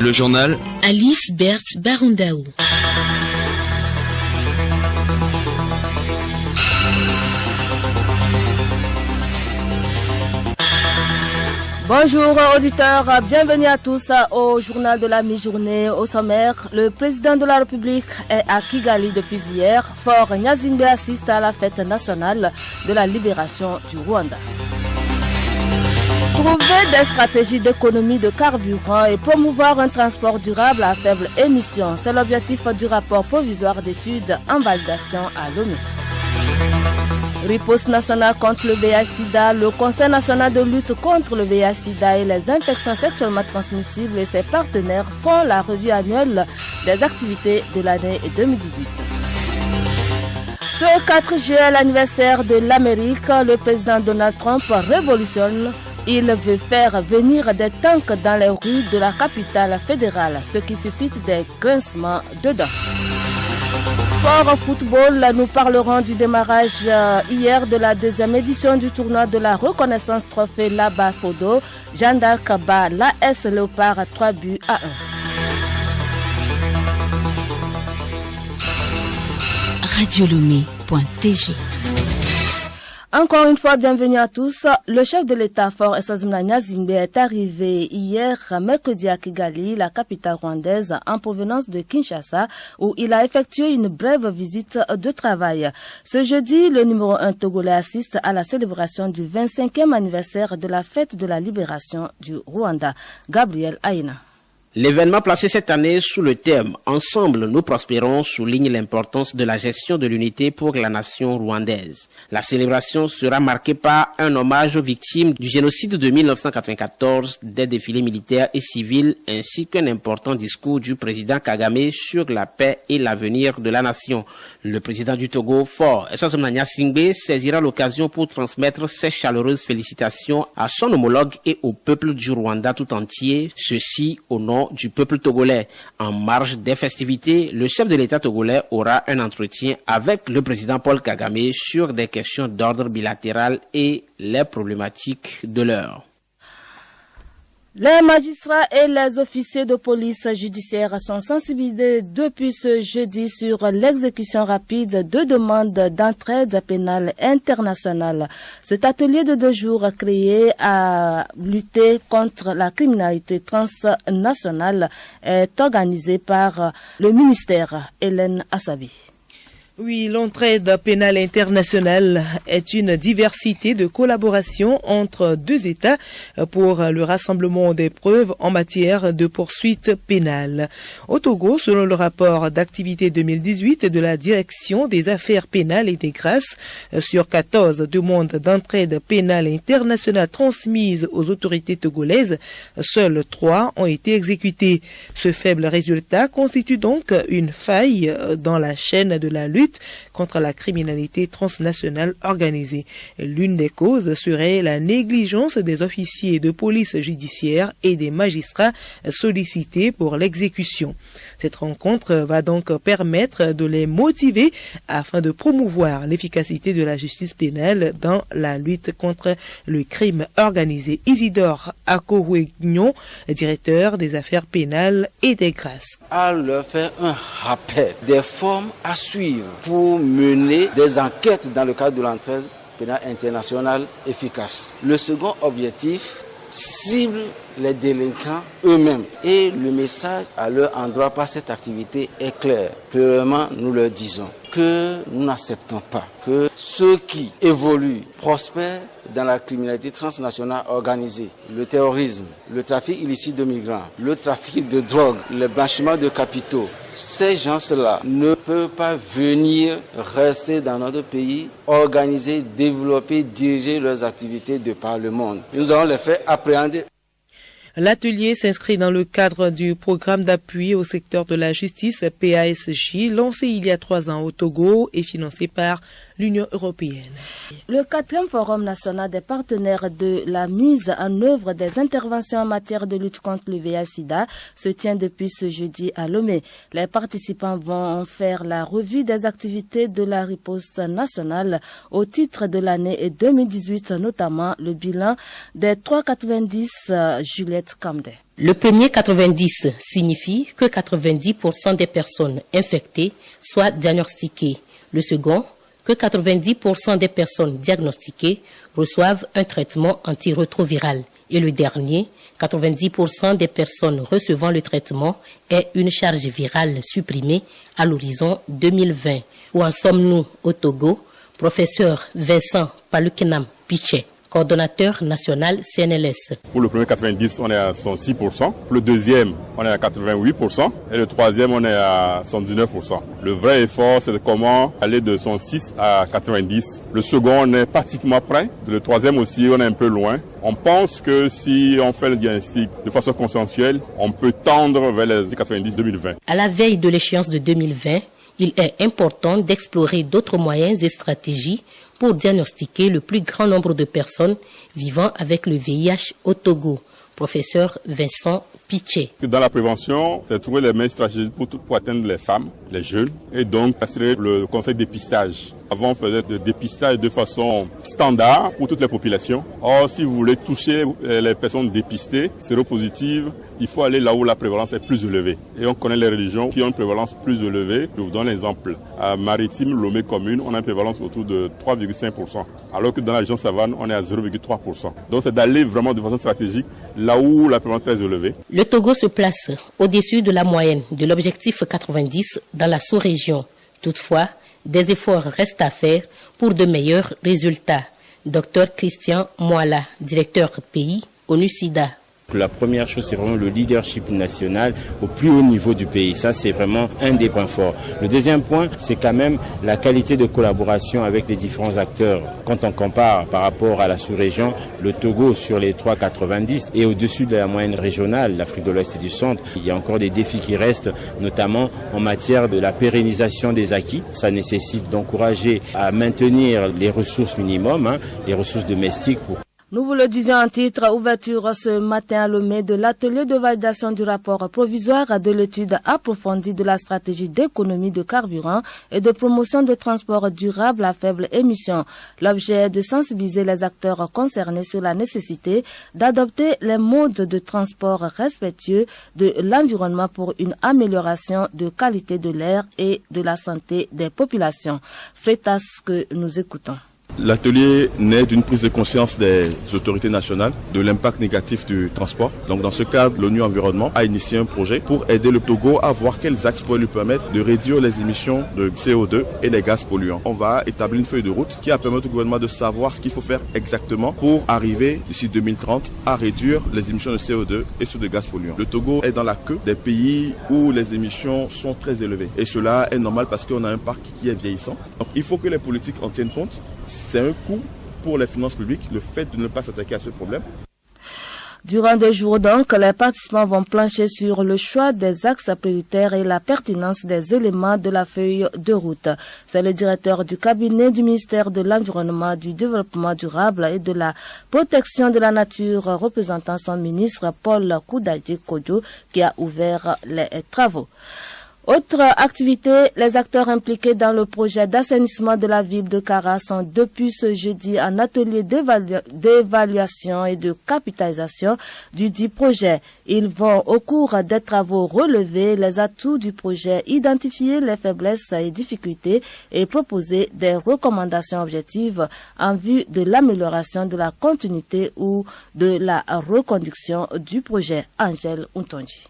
Le journal Alice Berthe Barandaou. Bonjour auditeurs, bienvenue à tous au journal de la mi-journée. Au sommaire, le président de la République est à Kigali depuis hier. Fort Gnazingbe assiste à la fête nationale de la libération du Rwanda. Trouver des stratégies d'économie de carburant et promouvoir un transport durable à faible émission, c'est l'objectif du rapport provisoire d'études en validation à l'ONU. Riposte nationale contre le VIH-Sida, le Conseil national de lutte contre le VIH-Sida et les infections sexuellement transmissibles et ses partenaires font la revue annuelle des activités de l'année 2018. Ce 4 juillet, l'anniversaire de l'Amérique, le président Donald Trump révolutionne. Il veut faire venir des tanks dans les rues de la capitale fédérale, ce qui suscite des grincements de dents. Sport football, nous parlerons du démarrage hier de la deuxième édition du tournoi de la reconnaissance trophée Laba Fodo. Jeanne d'Arc bat l'AS Léopard 3-1. Radiolomé.tg. Encore une fois, bienvenue à tous. Le chef de l'État, Fort Gnazingbe Gnazingbe, est arrivé hier, mercredi, à Kigali, la capitale rwandaise, en provenance de Kinshasa, où il a effectué une brève visite de travail. Ce jeudi, le numéro 1 togolais assiste à la célébration du 25e anniversaire de la fête de la libération du Rwanda. Gabriel Aïna. L'événement placé cette année sous le thème « Ensemble, nous prospérons » souligne l'importance de la gestion de l'unité pour la nation rwandaise. La célébration sera marquée par un hommage aux victimes du génocide de 1994, des défilés militaires et civils, ainsi qu'un important discours du président Kagame sur la paix et l'avenir de la nation. Le président du Togo, Fort Gnazingbe, saisira l'occasion pour transmettre ses chaleureuses félicitations à son homologue et au peuple du Rwanda tout entier, ceci au nom du peuple togolais. En marge des festivités, le chef de l'État togolais aura un entretien avec le président Paul Kagame sur des questions d'ordre bilatéral et les problématiques de l'heure. Les magistrats et les officiers de police judiciaire sont sensibilisés depuis ce jeudi sur l'exécution rapide de demandes d'entraide pénale internationale. Cet atelier de 2 jours créé à lutter contre la criminalité transnationale est organisé par le ministère. Hélène Assabi. Oui, l'entraide pénale internationale est une diversité de collaboration entre 2 États pour le rassemblement des preuves en matière de poursuite pénale. Au Togo, selon le rapport d'activité 2018 de la Direction des affaires pénales et des grâces, sur 14 demandes d'entraide pénale internationale transmises aux autorités togolaises, seules 3 ont été exécutées. Ce faible résultat constitue donc une faille dans la chaîne de la lutte contre la criminalité transnationale organisée. L'une des causes serait la négligence des officiers de police judiciaire et des magistrats sollicités pour l'exécution. Cette rencontre va donc permettre de les motiver afin de promouvoir l'efficacité de la justice pénale dans la lutte contre le crime organisé. Isidore Akowegnon, directeur des affaires pénales et des grâces. À leur faire un rappel des formes à suivre pour mener des enquêtes dans le cadre de l'entraide pénale internationale efficace. Le second objectif cible les délinquants eux-mêmes. Et le message à leur endroit par cette activité est clair. Clairement, nous leur disons que nous n'acceptons pas que ceux qui évoluent, prospèrent dans la criminalité transnationale organisée, le terrorisme, le trafic illicite de migrants, le trafic de drogue, le blanchiment de capitaux, ces gens-là ne peuvent pas venir rester dans notre pays, organiser, développer, diriger leurs activités de par le monde. Nous allons les faire appréhender. L'atelier s'inscrit dans le cadre du programme d'appui au secteur de la justice PASJ, lancé il y a 3 ans au Togo et financé par l'Union européenne. Le 4e Forum national des partenaires de la mise en œuvre des interventions en matière de lutte contre le VIH-Sida se tient depuis ce jeudi à Lomé. Les participants vont faire la revue des activités de la riposte nationale au titre de l'année 2018, notamment le bilan des 3,90 Juliette Camdet. Le premier 90 signifie que 90% des personnes infectées soient diagnostiquées. Le second, que 90% des personnes diagnostiquées reçoivent un traitement antirétroviral. Et le dernier, 90% des personnes recevant le traitement aient une charge virale supprimée à l'horizon 2020. Où en sommes-nous au Togo? Professeur Vincent Palukenam Piché, coordonnateur national CNLS. Pour le premier 90, on est à 106%. Pour le deuxième, on est à 88%. Et le troisième, on est à 119%. Le vrai effort, c'est de comment aller de 106 à 90. Le second, on est pratiquement prêt. Le troisième aussi, on est un peu loin. On pense que si on fait le diagnostic de façon consensuelle, on peut tendre vers les 90-2020. À la veille de l'échéance de 2020, il est important d'explorer d'autres moyens et stratégies pour diagnostiquer le plus grand nombre de personnes vivant avec le VIH au Togo. Professeur Vincent Piché. Dans la prévention, c'est trouver les meilleures stratégies pour atteindre les femmes, les jeunes, et donc assurer le conseil dépistage. Avant, on faisait le dépistage de façon standard pour toutes les populations. Or, si vous voulez toucher les personnes dépistées, séropositives, il faut aller là où la prévalence est plus élevée. Et on connaît les régions qui ont une prévalence plus élevée. Je vous donne l'exemple. À Maritime, Lomé commune, on a une prévalence autour de 3,5%. Alors que dans la région Savane, on est à 0,3%. Donc, c'est d'aller vraiment de façon stratégique là où la prévalence est élevée. Le Togo se place au-dessus de la moyenne de l'objectif 90 dans la sous-région. Toutefois, des efforts restent à faire pour de meilleurs résultats. Dr Christian Moala, directeur pays ONU-SIDA. La première chose, c'est vraiment le leadership national au plus haut niveau du pays. Ça, c'est vraiment un des points forts. Le deuxième point, c'est quand même la qualité de collaboration avec les différents acteurs. Quand on compare par rapport à la sous-région, le Togo sur les 3,90 et au-dessus de la moyenne régionale, l'Afrique de l'Ouest et du Centre, il y a encore des défis qui restent, notamment en matière de la pérennisation des acquis. Ça nécessite d'encourager à maintenir les ressources minimum, les ressources domestiques pour... Nous vous le disions en titre, ouverture ce matin à Lomé de l'atelier de validation du rapport provisoire de l'étude approfondie de la stratégie d'économie de carburant et de promotion de transport durable à faible émission. L'objet est de sensibiliser les acteurs concernés sur la nécessité d'adopter les modes de transport respectueux de l'environnement pour une amélioration de qualité de l'air et de la santé des populations. Frétas que nous écoutons. L'atelier naît d'une prise de conscience des autorités nationales de l'impact négatif du transport. Donc dans ce cadre, l'ONU Environnement a initié un projet pour aider le Togo à voir quels axes pourraient lui permettre de réduire les émissions de CO2 et les gaz polluants. On va établir une feuille de route qui va permettre au gouvernement de savoir ce qu'il faut faire exactement pour arriver d'ici 2030 à réduire les émissions de CO2 et ceux de gaz polluants. Le Togo est dans la queue des pays où les émissions sont très élevées. Et cela est normal parce qu'on a un parc qui est vieillissant. Donc il faut que les politiques en tiennent compte. C'est un coût pour les finances publiques, le fait de ne pas s'attaquer à ce problème. Durant 2 jours donc, les participants vont plancher sur le choix des axes prioritaires et la pertinence des éléments de la feuille de route. C'est le directeur du cabinet du ministère de l'Environnement, du Développement durable et de la Protection de la Nature, représentant son ministre Paul Koudaïdi Kodjo, qui a ouvert les travaux. Autre activité, les acteurs impliqués dans le projet d'assainissement de la ville de Kara sont depuis ce jeudi en atelier d'évaluation et de capitalisation du dit projet. Ils vont au cours des travaux relever les atouts du projet, identifier les faiblesses et difficultés et proposer des recommandations objectives en vue de l'amélioration de la continuité ou de la reconduction du projet. Angèle Untonji.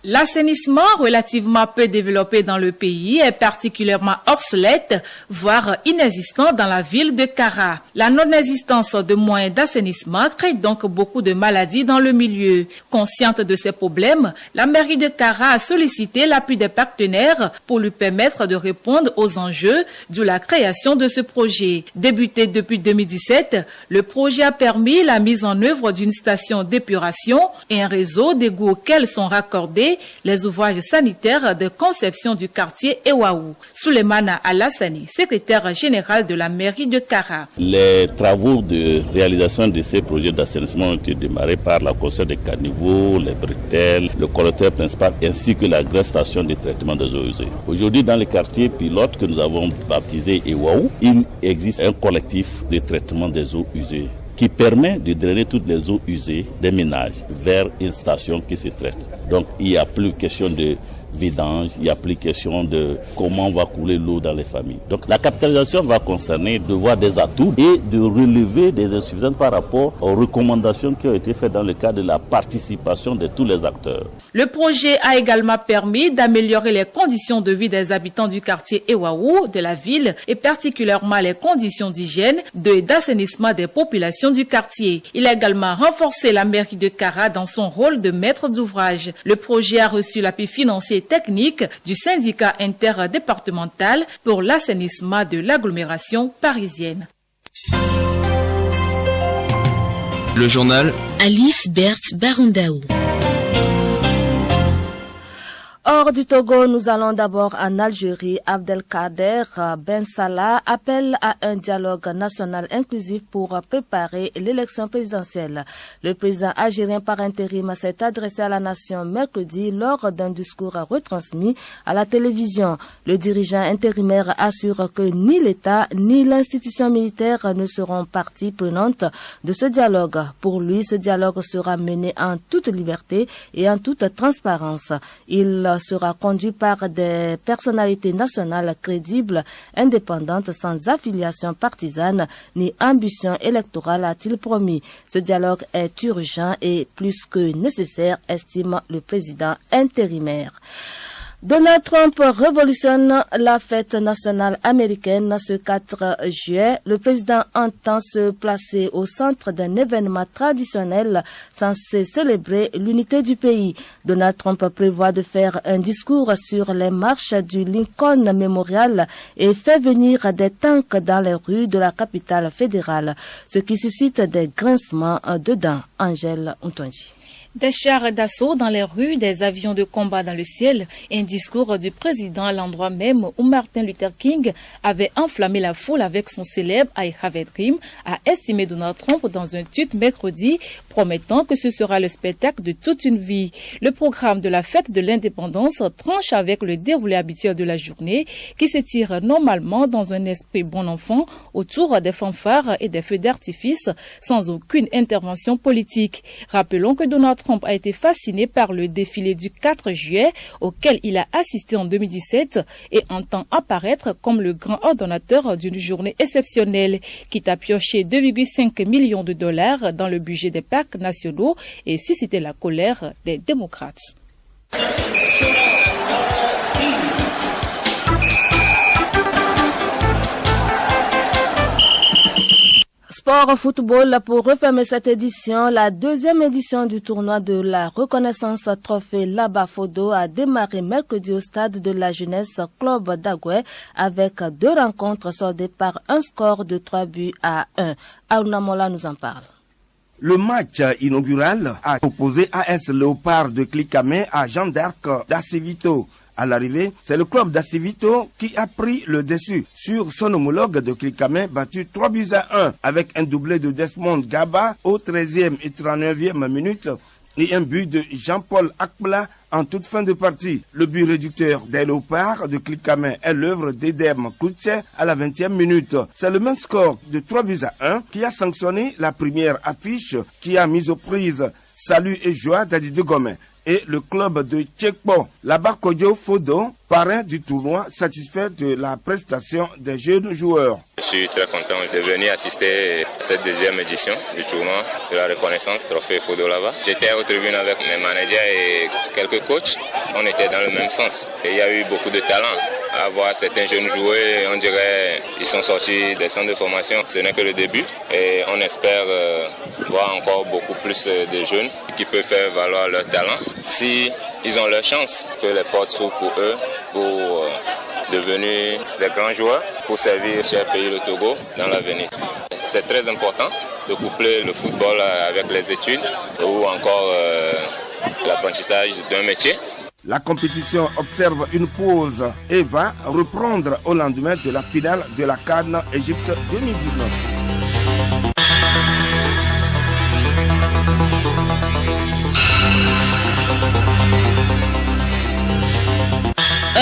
L'assainissement relativement peu développé dans le pays est particulièrement obsolète, voire inexistant dans la ville de Kara. La non-existence de moyens d'assainissement crée donc beaucoup de maladies dans le milieu. Consciente de ces problèmes, la mairie de Kara a sollicité l'appui des partenaires pour lui permettre de répondre aux enjeux de la création de ce projet. Débuté depuis 2017, le projet a permis la mise en œuvre d'une station d'épuration et un réseau d'égouts auxquels sont raccordés achever les ouvrages sanitaires de conception du quartier Ewaou. Souleymana Alassani, secrétaire général de la mairie de Kara. Les travaux de réalisation de ces projets d'assainissement ont été démarrés par la construction des caniveaux, les bretelles, le collecteur principal ainsi que la grande station de traitement des eaux usées. Aujourd'hui, dans le quartier pilote que nous avons baptisé Ewaou, il existe un collectif de traitement des eaux usées qui permet de drainer toutes les eaux usées des ménages vers une station qui se traite. Donc il n'y a plus question de vidange, il n'y a plus question de comment va couler l'eau dans les familles. Donc la capitalisation va concerner de voir des atouts et de relever des insuffisances par rapport aux recommandations qui ont été faites dans le cadre de la participation de tous les acteurs. Le projet a également permis d'améliorer les conditions de vie des habitants du quartier Ewaou de la ville et particulièrement les conditions d'hygiène et d'assainissement des populations du quartier. Il a également renforcé la mairie de Kara dans son rôle de maître d'ouvrage. Le projet a reçu l'appui financier technique du syndicat interdépartemental pour l'assainissement de l'agglomération parisienne. Le journal Alice Berthe Barundaou. Hors du Togo, nous allons d'abord en Algérie. Abdelkader Ben Salah appelle à un dialogue national inclusif pour préparer l'élection présidentielle. Le président algérien par intérim s'est adressé à la nation mercredi lors d'un discours retransmis à la télévision. Le dirigeant intérimaire assure que ni l'État ni l'institution militaire ne seront partie prenante de ce dialogue. Pour lui, ce dialogue sera mené en toute liberté et en toute transparence. Il sera conduit par des personnalités nationales crédibles, indépendantes, sans affiliation partisane ni ambition électorale, a-t-il promis. Ce dialogue est urgent et plus que nécessaire, estime le président intérimaire. Donald Trump révolutionne la fête nationale américaine ce 4 juillet. Le président entend se placer au centre d'un événement traditionnel censé célébrer l'unité du pays. Donald Trump prévoit de faire un discours sur les marches du Lincoln Memorial et fait venir des tanks dans les rues de la capitale fédérale, ce qui suscite des grincements de dents. Angèle Untonji. Des chars d'assaut dans les rues, des avions de combat dans le ciel et un discours du président à l'endroit même où Martin Luther King avait enflammé la foule avec son célèbre I Have a Dream, a estimé Donald Trump dans un tweet mercredi, promettant que ce sera le spectacle de toute une vie. Le programme de la fête de l'indépendance tranche avec le déroulé habituel de la journée qui s'étire normalement dans un esprit bon enfant autour des fanfares et des feux d'artifice sans aucune intervention politique. Rappelons que Donald Trump a été fasciné par le défilé du 4 juillet auquel il a assisté en 2017 et entend apparaître comme le grand ordonnateur d'une journée exceptionnelle, quitte à piocher 2,5 millions de dollars dans le budget des parcs nationaux et susciter la colère des démocrates. Sport football pour refermer cette édition. La deuxième édition du tournoi de la reconnaissance trophée Labafodo a démarré mercredi au stade de la jeunesse Club d'Agoué avec 2 rencontres soldées par un score de 3-1. Aouna Mola nous en parle. Le match inaugural a opposé AS Léopard de Clicamé à Jeanne d'Arc d'Acevito. À l'arrivée, c'est le club d'Acevito qui a pris le dessus sur son homologue de Clicamé battu 3-1 avec un doublé de Desmond Gaba au 13e et 39e minute et un but de Jean-Paul Akpla en toute fin de partie. Le but réducteur des Léopards de Clicamé est l'œuvre d'Edem Koutche à la 20e minute. C'est le même score de 3-1 qui a sanctionné la première affiche qui a mis aux prises Salut et Joie d'Adi de Gomé et le club de Tchekpo. Labakojo Fodo, parrain du tournoi, satisfait de la prestation des jeunes joueurs. Je suis très content de venir assister à cette deuxième édition du tournoi de la reconnaissance Trophée Fodo là-bas. J'étais au tribune avec mes managers et quelques coachs. On était dans le même sens. Et il y a eu beaucoup de talent. À voir certains jeunes jouer, on dirait qu'ils sont sortis des centres de formation. Ce n'est que le début et on espère voir encore beaucoup plus de jeunes qui peuvent faire valoir leur talent. Si ils ont leur chance, que les portes s'ouvrent pour eux, pour devenir des grands joueurs, pour servir cher pays, le Togo, dans l'avenir. C'est très important de coupler le football avec les études ou encore l'apprentissage d'un métier. La compétition observe une pause et va reprendre au lendemain de la finale de la CAN Égypte 2019.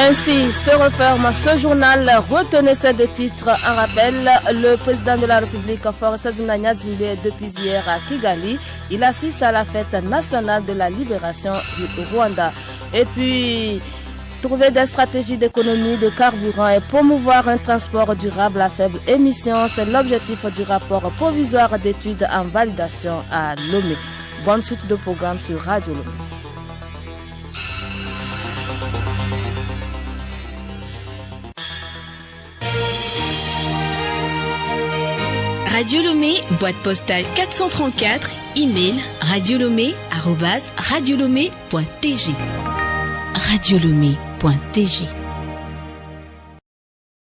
Ainsi se referme ce journal. Retenez ces deux titres en rappel. Le président de la République, Forces Zinania Zimbe, depuis hier à Kigali, il assiste à la fête nationale de la libération du Rwanda. Et puis, trouver des stratégies d'économie de carburant et promouvoir un transport durable à faible émission, c'est l'objectif du rapport provisoire d'études en validation à Lomé. Bonne suite de programme sur Radio Lomé. Radio Lomé, boîte postale 434, email radiolomé@radiolomé.tg. radiolomé.tg